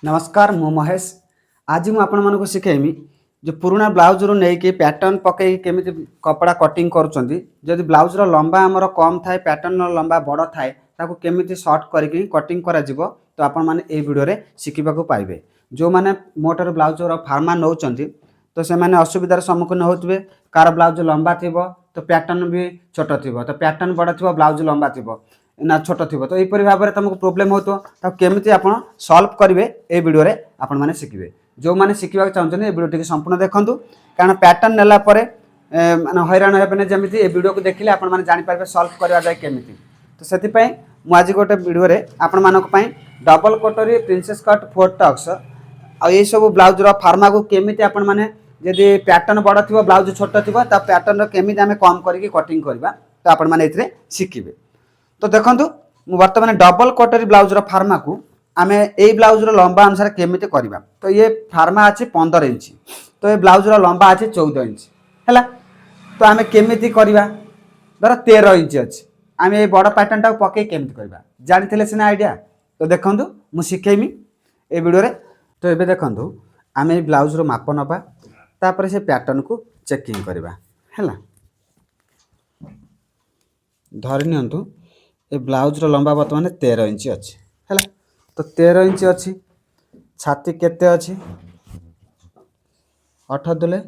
नमस्कार मु महेश। आज मुझे आपण मानक शिखेमी जो पुराना ब्लाउज रू नहीं पैटर्न पकई केमी कपड़ा कटिंग करुँच ब्लाउज लंबा आमर कम थाए पैटर्न लंबा बड़ थाए ताको केमी सर्ट करके कटिंग करा तो आपण मैंने ये वीडियो शिखा पाइबे। जो मैंने मोटर ब्लाउज फार्मा नौ तो से मैंने असुविधार सम्मुखीन होते कार ब्लाउज लंबा थी तो पैटर्न भी छोट थी तो पैटर्न बड़ थी ब्लाउज लंबा थी ना छोट थी तो यहीपरि भाव में तुमको प्रोब्लेम हो केमी आप सल्व करेंगे ये वीडियो आपण मैंने शिखे। जो मैंने शिखा चाहते हैं वीडियो संपूर्ण देखूँ कारण पैटर्न नेला माने हैरान होने जमी ये वीडियो को देखिले आपण मैंने जापर सल्व करवा जाए केमी तो से मुझे गोटे वीडियो आपण मानक डबल कटोरी प्रिंसेस कट फोर टक्स आई सब ब्लाउज फार्मा को केमी आपण मैंने जदि पैटर्न बड़ थी ब्लाउज छोट थी तो पैटर्न केमी आम कम करके कटिंग करवा तो आपण मैंने ये शिखे। तो देखूँ बर्तमान डबल कटोरी ब्लाउज फार्मा को आम यही ब्लाउज लंबा अनुसार केमी करवा तो ये फार्मा अच्छी 15 इंच तो ये ब्लाउज लंबा अच्छी 14 इंच है तो आम केमी करवा धर 13 इंच अच्छी आम ये बड़ पैटर्न टाक पकई केमी करवा जानी सीना आइडिया। तो देखूँ मुझे शिखेमी ये वीडियो तो ये देखूँ आम ये ब्लाउज माप नवा तापर से पैटर्न को चेकिंग करवा है धरी नियंतु ये ब्लाउज लंबा बर्तमान 13 इंच अच्छी है तो 13 इंच अच्छी छाती केते अच्छी 8 दूले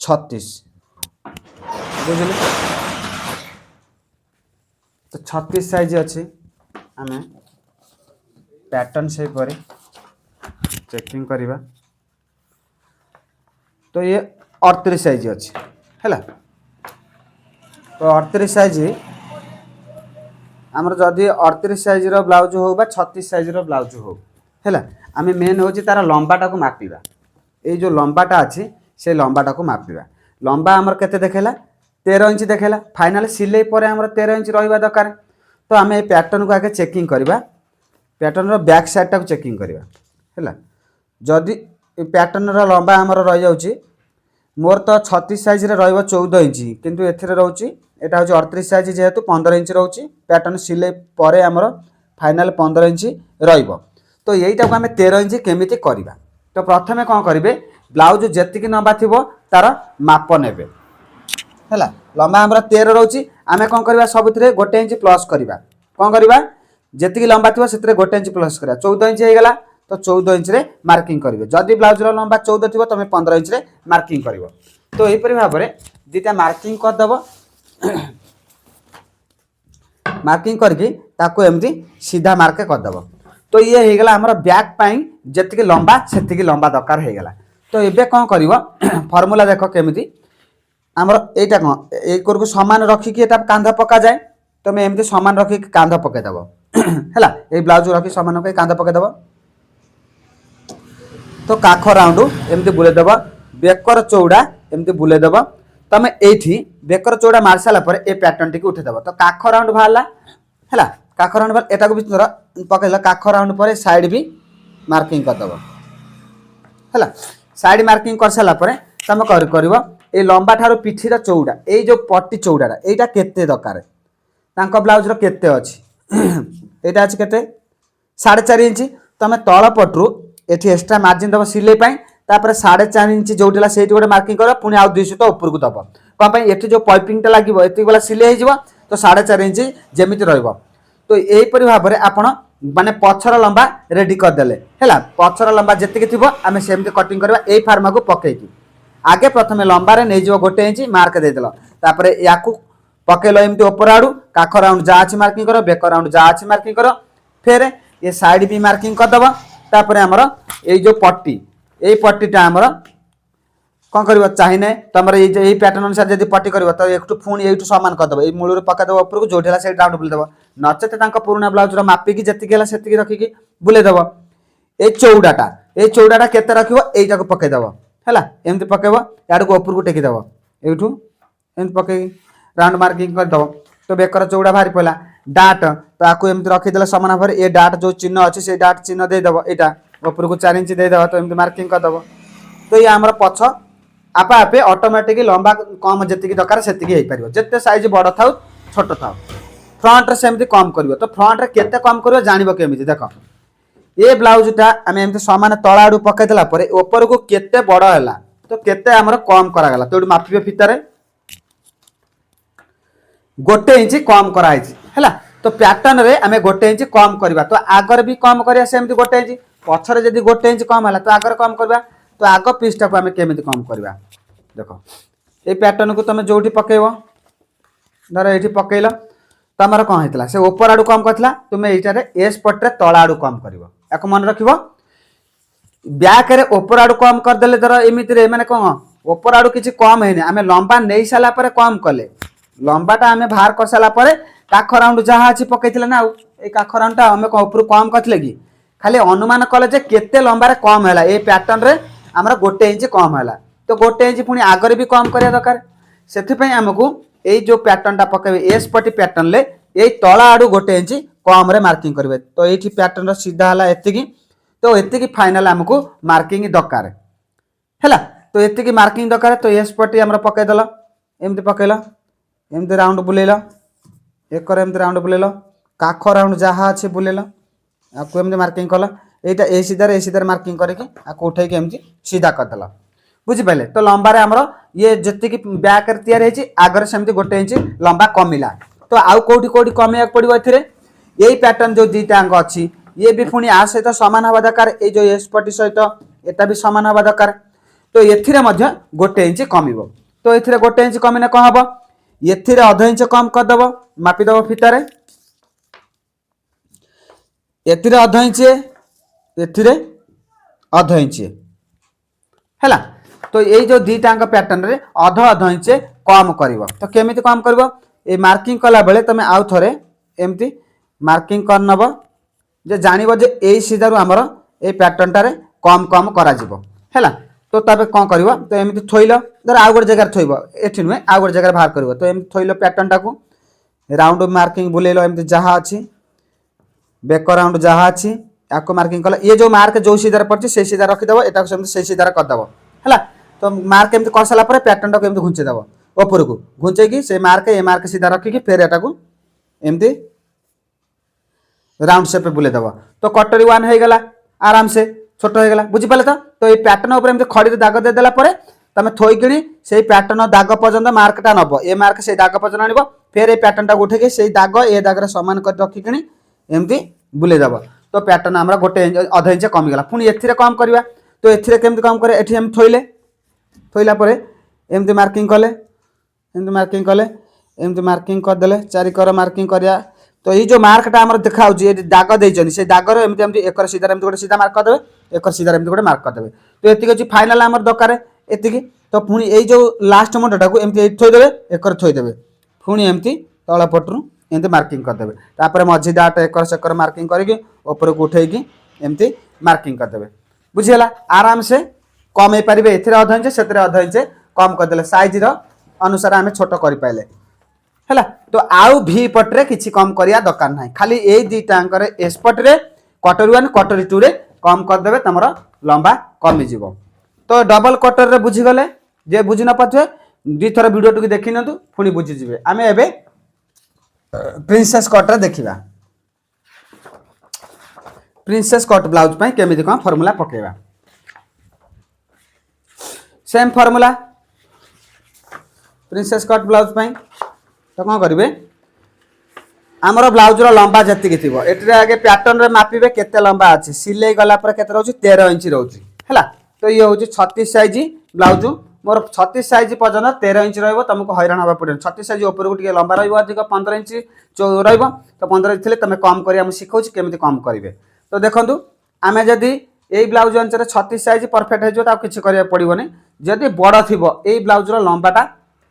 36 बुझे तो 36 साइज अच्छी आम पैटर्न से पर चेकिंग करवा तो ये 38 साइज अच्छी है तो 38 साइज आमर जदि 38 साइज ब्लाउज हो 36 साइज ब्लाउज हो है आम मेन हूँ तार लंबाटा को मापिबा ये जो लंबाटा अच्छी से लंबाटा को मापिबा लंबा आमर केते देखेला 13 इंच देखेला फाइनाल सिलाई पर आमर 13 इंच रहा दरकार तो आम ये पैटर्न को आगे चेकिंग करवा पैटर्न बैक साइडटा को चेकिंग करवा है जदि पैटर्न लंबा आमर रही जाऊँगी मोर तो 36 साइज रहा 14 इंच किंतु एथिरे रोची एटा हूँ 38 साइज जेहेतु 15 इंच रोची पैटर्न सिलाई पर आमर फाइनाल 15 इंच रहिबो तो यहीटा को आम 13 इंच केमी करवा। तो प्रथमे कौन करेंगे ब्लाउज जी लंबा थी तार माप ने है लंबा आमर 13 रोची आम कौन करवा सब गोटे इंच प्लस करवा कौन करवा जी लंबा थी से गोटे इंच प्लस करवा 14 इंच होगा तो 14 इंच रे मार्किंग करेंगे जदि ब्लाउज लंबा 14 थी तुम 15 इंच रे मार्किंग कर तो यहीपरि भाव में दीटा मार्किंग करदेव मार्किंग करके ताको एमती सीधा मार्क करदेव तो ये हो गला आमर बैक पाई जी लंबा से लंबा दरकार हो गला। तो ये कौन कर फर्मूला देख केमी आमर यहाँ कौन एक सामान रखिकी कांध पका जाए तुम एमती सामान रखिक कांध पकईदेव है ये ब्लाउज रखी सामान रखी कांध पकईदेव तो काख राउंड एमती बुलेदेव बेकर चौड़ा एमती बुलेदेव तुम ये बेकर चौड़ा मार सारापर ए पैटर्न टी उठेदेव तो काख राउंड बाहर है काख राउंड बाहर एटा को भी पकड़ काख राउंड पर साइड भी मार्किंग करदेव है साइड मार्किंग कर सारापर तुम कर ये लंबा ठार पिठीर चौड़ा ये जो पट्टी चौड़ाटा यहाँ केते दरकार ब्लाउज केते अच्छी यहाँ अच्छी के 4.5 इंच तुम तल पटरू ये एक्सट्रा मार्जिन दब सिलाई तापर 4.5 इंच जोटा से गोटे मार्किंग कर पुणी आउ 200 तो उपरको दब कौन ये जो पाइपिंगटा लगे ये बेला सिलाई हो तो 4.5 इंच जमी रहा तो यहीपरि भाव में आपण माने पछर लंबा रेडी करदे है पछर लंबा जी थी आम सेमती कटिंग करवा यही फार्मा को पकईकी आगे प्रथम लंबारे नहीं जाव गोटे इंच मार्क देदेल तापर या पकईल एमती ओपर आड़ू काख राउंड जहाँ अच्छी मार्किंग कर बेक राउंड जहाँ अच्छी मार्किंग कर फिर ये साइड भी मार्किंग करदब तापर आमर ये जो पट्टी यही पट्टीटा आमर कौन कर चाहिए तुम यही पैटर्न अनुसार जब पट्टी कर तो एक पुणी यू सामान करदेव ये मूल पकईदेव उपरको जो से राउंड बुलेदेव नचेत पुराना ब्लाउज मापिकी जी से रखिकी बुलेदेव ये चौड़ाटा केते रख यहीटा को पकईदेव है एमती पकईब याड़ को उपरको टेकीदेव यूँ एमती पकई राउंड मार्किंग करदेव तो बेकर चौड़ा बाहरी पड़ा डाट तो आपको एमती रखीदे सामान भाव ये डाट जो चिन्ह अच्छी से डाट चिन्ह देदेव यहाँ उपरको 4 इंच देदेव तो एमती मार्किंग करदेव तो ये आमर पछ आपे आपे ऑटोमेटिक लंबा कम जी दरकार से जिते साइज बड़ था छोट था फ्रंट रे सेमती कम कर तो फ्रंट रे केते कम कर जान केमी देख ए ब्लाउजटा आम एम सामान तला आड़ू पकईदेला ऊपर को केते बड़ है तो केते आमर कम करागला तो मापिबे फितारे गोटे इंच कम कराई है तो पैटर्न रे आम गोटे इंच कम करवा तो आगर भी कम करा सेमती गोटे इंच पछरे जदि गोटे इंच कम है तो आगर कम करवा तो आग पीसटा को आम केमी कम करवा देख ये पैटर्न को तुम जो पकेब धर ये पकेल तुमर कौन होता से ऊपर आड़ू कम करता तुम ये एस पट्रे तला आड़ू कम कर मन रख ब्याक ऊपर आड़ू कम करदे धर एमती मैंने कौन ऊपर आड़ू किसी कम है आम लंबा नहीं सारापर कम कले लंबाटा आम बाहर कर सारापर काख राउंड जहाँ अच्छी पकई ना काख राउंडटा आम ऊपर कम करते कि खाली अनुमान कले केते लंबार कम है ये पैटर्न रे आमर गोटे इंच कम है तो गोटे इंच पुणी आगर भी कम करवा दरकार से आमको ये जो पैटर्नटा पकड़े एस पटी पैटर्न ले ये तला आड़ू गोटे इंच कम रे मार्किंग करेंगे तो ये पैटर्न सीधा है एति तो ये फाइनाल आमको मार्किंग दरकार है तो ये मार्किंग दरकार तो एस पटी आम पकईदेल एमती पकईल एमती राउंड बुलेल एक एमती राउंड बुलेल काख राउंड जहाँ अच्छे बुलेल आपको एमती मार्किंग कल यहाँ ए सीधार मार्किंग करके उठे एमती सीधा करदेल बुझिपारे तो लंबारे आमर ये जी ब्याक या आगर सेमती गोटे इंच लंबा कमिला तो आउ कौटी कौटी कमिया पड़ो यही पैटर्न जो दीटा अंग अच्छी ये भी पुणी आ सहित सामान हवा दरकार ये जो एस पटी सहित एटा भी सामान हवा दरकार तो ये गोटे इंच कम तो ये गोटे इंच कमिने कौन हम ये अध इंच कम करदेव मापिदेव फितार ये अध इंच ये अध इंच है तो ये जो दीटा पैटर्न रे अध इंच कम कर तो केमी कम कर ये मार्किंग कला बेले तुम आउ थे एमती मार्किंग कर नब जे जानव जे यही सीधारू आमर ये पैटर्नटारे कम कम करा है तो तब कौन कर तो एमती थोल धर आउ गोटे जगह थोब ये नुहे आउ गोटे जगह बाहर कर तो एमती थोल पैटर्नटा को राउंड मार्किंग बुलेल एमती जहाँ अच्छी बेक राउंड जहाँ अच्छी आपको मार्किंग कल ये जो मार्क जो सीधार पड़े से सीधा रखीदेव यहाँ से सीधार करदेव है तो मार्क एमती कर सारा पैटर्न टाक घुंचेदेव ऊपर को घुंचे से मार्क सीधा रखिकी फिर यहाँ एमती राउंड शेप बुलेदेव तो कटोरी वन हो गला आराम से छोट हो गला बुझिपारे तो ये पैटर्न उपर एमती खड़ी दाग देदेला तुम थोकि से पैटर्न दाग पर्यंत मार्कटा नब ए मार्क से दाग पर्यंत आनब फिर ये पैटर्न टाक उठे से दाग ए दाग सामान कर रखिकी एमती बुलेदेव तो पैटर्न आम गोटे अध इंच कमिगला पुणी ए कम करवा तो ये केमती कम करे ये थोइले थोइला एमती मार्किंग कले एमती मार्किंग कले एमती मार्किंग करदे चारिकर मार्किंग करा तो ये जो मार्कटा आम देखा ये दाग देते से दागर एमती एमती एक सीधार एमती गोटे सीधा मार्क करदे एक सीधार एमती गोटे मार्क करदे तो ये अच्छी फाइनाल आम दरकार ये तो पुणी यही जो लास्ट मुंडटा को एमती थोदेवे एक थोदेवे पुणी एमती तल पटू एमती मार्किंग करदे तापर मझी दाट एकर सेकर मार्किंग करके ऊपर को उठेकी एमती मार्किंग करदे बुझीगला आराम से कम हो पारे ए अध इंच से अध इंच कम करदे सैज अनुसार आम छोट कर है तो आउ भी पट्रे किसी कम करवा दरकार ना खाली यही दुईटा एस पट्रे कटोरी वन कटोरी टू रे कम करदे तुम लंबा कमिज तो डबल कटर रे बुझीगले जे बुझी न पाथे दुई थर वीडियो टी देखी नियंतु पुणी बुझीजे आम ए प्रिंसेस कट देखा प्रिंसेस कट ब्लाउज पर केमी कौन फर्मूला पकेबा same formula princess cut blouse पर तो कौन करेंगे आमर ब्लाउजर लंबा जी थी ये आगे पैटर्न रे मापिबे केते लंबा अच्छी सिलाई गला केते रोचे 13 इंच रोचे है तो ये हूँ 36 साइज ब्लाउज मोर 36 साइज पर्यटन 13 इंच तुमको हैरान हाँ पड़े 36 साइज ऊपर को लंबा रही 15 इंच तो 15 इंच तुम कम कर शिखा केमी कम करेंगे तो देखो आम जदि यही ब्लाउज अनुसार 36 साइज परफेक्ट हो किसी करा पड़ोनी जदि बड़ थी यही ब्लाउजर लंबाटा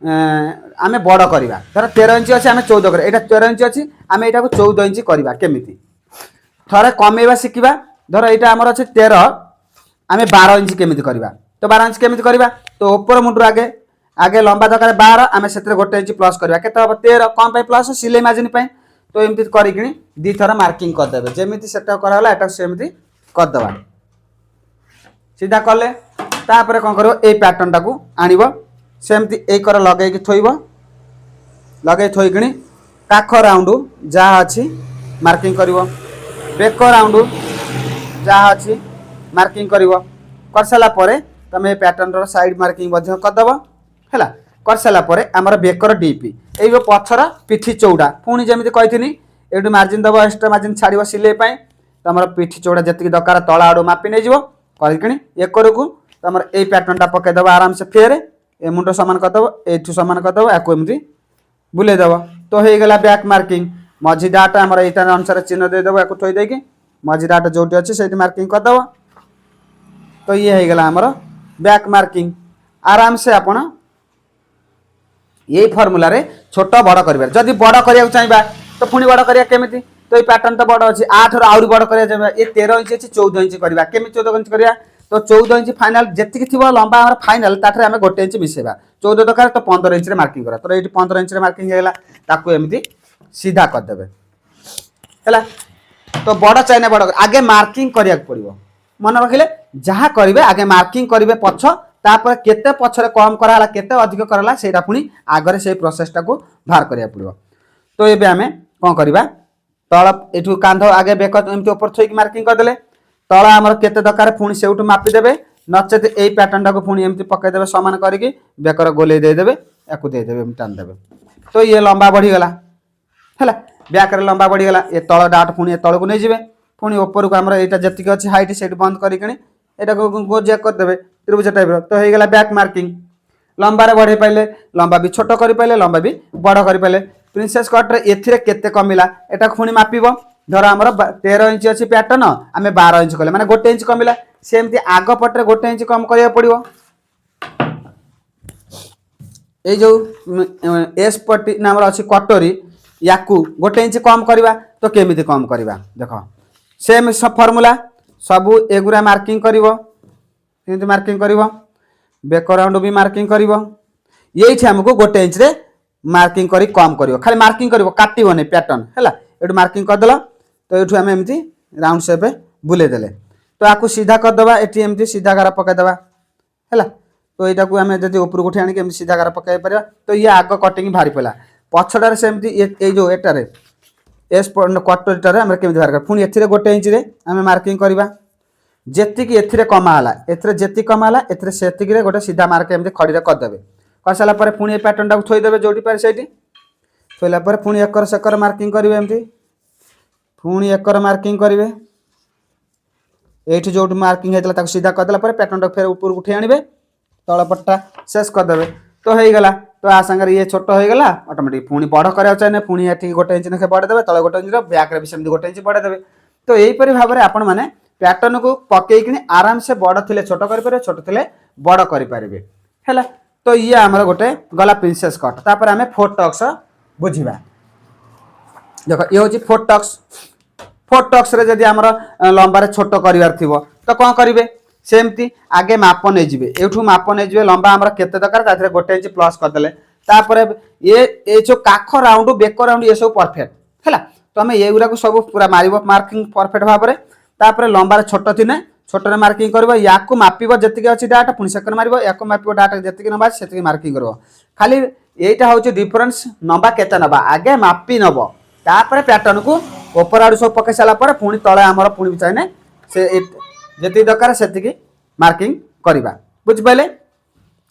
आम बड़ करवा धर 13 इंच अच्छे आम 14 कर 13 इंच अच्छी आम यहाँ 14 इंच करवा केमी थे कमेवा शिखा धर यहाँ आमर अच्छे 13 आम 12 इंच केमी करवा तो 12 इंच केमी करवा तो ऊपर मुंडू आगे आगे लंबा दरकार 12 आम से गोटे इंच प्लस करवा के 13 कम प्लस सिलाई मार्जिन तो एमती करी दी थर मार्किंग करदे जमी से कराला एटा सेमती करदे सीधा कले तापर कौन कर पैटर्न टाक आणव सेमती एक लगे थोब लगे थोकि काख राउंड जहाँ अच्छी मार्किंग कर बेक राउंड जहाँ अच्छी मार्किंग कर सारा पर तुम ये पैटर्न साइड मार्किंग करदेव है कर सारापर आमर बेकर डीपी ये पछर पिठी चौड़ा पुणी जमी कही ये मार्जिन दब एक्सट्रा मार्जिन छाड़ सिलाई तुम पिठी चौड़ा जी दरकार तला आड़ मापी नहीं करी एक तुम ये पैटर्नटा पकईदेव आराम से फेर ए मुंड सामान करदेव यू सामान करदेव या एमती बुलेदेव तो हो गला बैक मार्किंग मझी डाट आम यहाँ अनुसार चिन्ह देदेव या थोदेक मझी डाट जो अच्छी से मार्किंग करदेव तो ये हो गला आमर बैक मार्किंग आराम से आपण यही फर्मुला रे छोट बड़ कर जदि बड़ करने चाहिए तो पुणी बड़ करिया केमिति तो ये पैटर्न तो बड़ अच्छी 8 रू आउरी बड़ करिया ये 13 इंच अच्छी 14 इंच करवा केमी 14 इंच करिया तो 14 इंच फाइनाल जी थी लंबा आम फाइनाल ताठे आम 1 इंच मिसेबा 14 दरकार तो 15 इंच मार्किंग करा तो ये 15 इंच मार्किंग होगा एमती सीधा करदे है तो बड़ चाहिए बड़ आगे मार्किंग करिया पड़ो मन रखिले जहाँ करेंगे आगे मार्किंग करेंगे पछ तापर केते पछरे कम कराला केते अधिक कराला सेटा पुणी आगरे से प्रोसेसटा को बाहर करिया पड़ो तो ये आम कौन करवा तल यू कांध आगे बेक एमती ऊपर थोक मार्किंग करदे तल आमर केते दरकार पुणी से मापिदेवे नचेत यही पैटर्न टाक पुणी एमती पकईदेवे सामान करके बेकर गोले देदेवे या देदेवे टानदेवे तो ये लंबा बढ़ीगला है ब्याक लंबा बढ़ीगला ये तल डाट पुणी तल को नहीं जाए पुणी ऊपर को आम यहाँ जी अच्छी हाइट से बंद करके गोजिया करदे त्रिभुज टाइप तो हो गला बैक मार्किंग लंबारे बढ़े पाइले लंबा भी छोट कर पाइले लंबा भी बड़ कर पाइले प्रिंसेस कट रे केते कमिला एटा पुणी मापिब धर आमर 13 इंच अच्छी पैटर्न आम 12 इंच कले माने 1 इंच कमिला सेमती आग पटे 1 इंच कम करिया पड़िबो ए जो एस पट्टी नाम अच्छी कटोरी याकू 1 इंच कम करवा तो केमिति कम करवा देख सेम फर्मुला सबू एगुरा मार्किंग करिवो केमिति मार्किंग करिवो बेक राउंड भी मार्किंग करिवो यही हमको 1 इंच रे मार्किंग करी कम करिवो खाली मार्किंग करिवो काटिबोनी पैटर्न हैला एटू मार्किंग करदेला तो एठू आम एमती राउंड शेप बुले देले तो आपको सीधा करदबा एटी एमती सीधा गार पकईदेवा है तो यहाँ को आम जब ऊपर उठे आनिक सीधा गार पकई पार तो ये आग कटिंग बाहरी पड़ा पछटार सेमती ये जो एटार एस कटोरीटार आम केमी बाहर पुणी ए 1 इंच आम मार्किंग करवा जी ए कमाला एती कमाला से गोटे सीधा मार्क एमती खड़ी करदे कर सारापर पुणी पैटर्न टाक थोदेवे जो पारे से थोला पुणी एकर सेकर मार्किंग करेंगे एमती पुणी एकर मार्किंग करेंगे ये जो मार्किंग होता सीधा करदेला पैटर्न टाक फिर ऊपर उठे आने तलपट्टा शेष करदे तो हो गला तो आ संगे ये छोट हो गला ऑटोमेटिक पुणी बड़ करा चाहिए पुणी ये 1 इंच लेखे बढ़ेदेवे तले 1 इंच बैक भी सेमती 1 इंच बढ़ेदेवे तो यहीपरि भाव में आपण मैंने पैटर्न को पकईकि आराम से बड़ थे छोट करेंगे छोट थे बड़ करेंगे है तो ये आमर गोटे गला प्रिंसेस कट तापर आम फोर टक्स बुझा देख ये हूँ फोर टक्स रे जदि आमर लंबार छोट करार थी तो कौन करेंगे सेमती आगे माप नहीं जी एठू माप नहीं जी लंबा आमर केते दरकार 1 इंच प्लस करदे तापर ये जो काख राउंड बेक राउंड ये सब परफेक्ट है तो आम ये गुरा सब पूरा मार मार्किंग परफेक्ट भाव में तापर लंबार छोट थी छोटे मार्किंग कर या मापिब जी अच्छी डाट पुणी सेकंड मार या मापिब डाट जी नवा से मार्किंग कर खाली यहीटा हूँ डिफरेन्स नवा केते नवा आगे मापी नब तापर पैटर्न को ऊपर आड़ सब पकई सारापर पुणी तले आमर पुणी चाहिए से जी दरकार से मार्किंग करवा बुझिपारे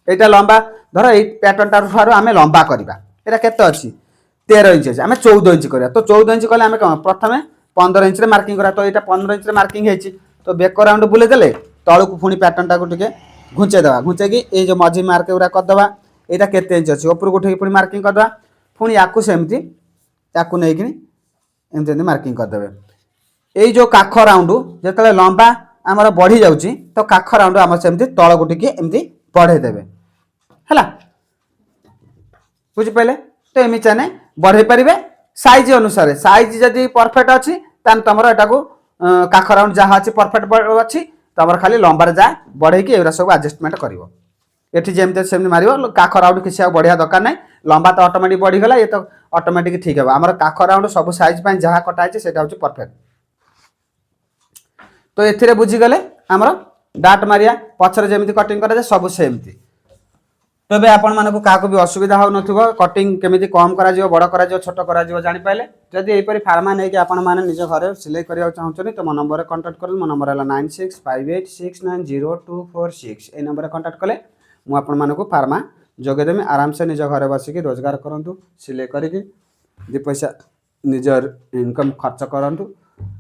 यहाँ लंबा धर ये पैटर्न ठार आम लंबा करवा यहाँ केते अच्छी 13 इंच अच्छे आम 14 इंच करवा तो 14 इंच कले कौन प्रथम 15 इंच मार्किंग करा तो यहाँ 15 इंच मार्किंग है तो बेक राउंड बुले देले तलू को पुणी पैटर्न टाक घुंचेदेवा घुंचेकी ये जो मझी मार्क गुरा करदे यहाँ केते इंच अच्छी ऊपर उठे पुणी मार्किंग करदे पुणी या सेमती या एमती मार्किंग करदे यही जो काख राउंड जो लंबा आमर बढ़ी जाऊँगी तो काख राउंड आम सेमती तल गुटिकी एमती बढ़ेदेवे है बुझिपारे तो एमती चाहे बढ़े पारे साइज अनुसार साइज जदि परफेक्ट अच्छी तुम यहाँ को काख राउंड जहाँ अच्छी परफेक्ट अच्छी तुम खाली लंबार जा बढ़े कि सब आडजस्टमेंट कर ये जमी सेमती मार काख राउंड किसी बढ़िया दरकार ना लंबा तो ऑटोमेटिक बढ़ीगला ये तो ऑटोमेटिक ठीक है आम काख राउंड सब साइज जहाँ कटाई से हूँ परफेक्ट तो ये बुझीगले आमर डाट मारिया पचर जमी कटिंग कर सब सेमती तेबे आपण मानक काको भी असुविधा हो नथिबो कटिंग केमिति कम करा जिवो बड़ करा जिवो छोट करा जिवो जानि पाइले जदि एपरि फार्मा नै कि आपण माने निज घरे सिलाई करिया चाहउछनी तो मो नंबर रे कांटेक्ट करल मो नंबर हला 9658690246 ए नंबर रे कांटेक्ट कले मु आपण मानक फार्मा जोगे देमी आराम से निज घरे बसी कि रोजगार करंतु सिलाई करी कि दि पैसा निजर इनकम खर्च करंतु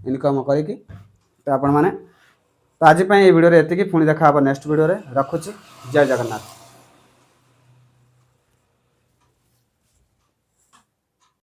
इनकम करी कि तो आपण माने तो आज पई ए वीडियो रे एतिकी पुणी देखा नेक्स्ट वीडियो रे रखुची जय जगन्नाथ।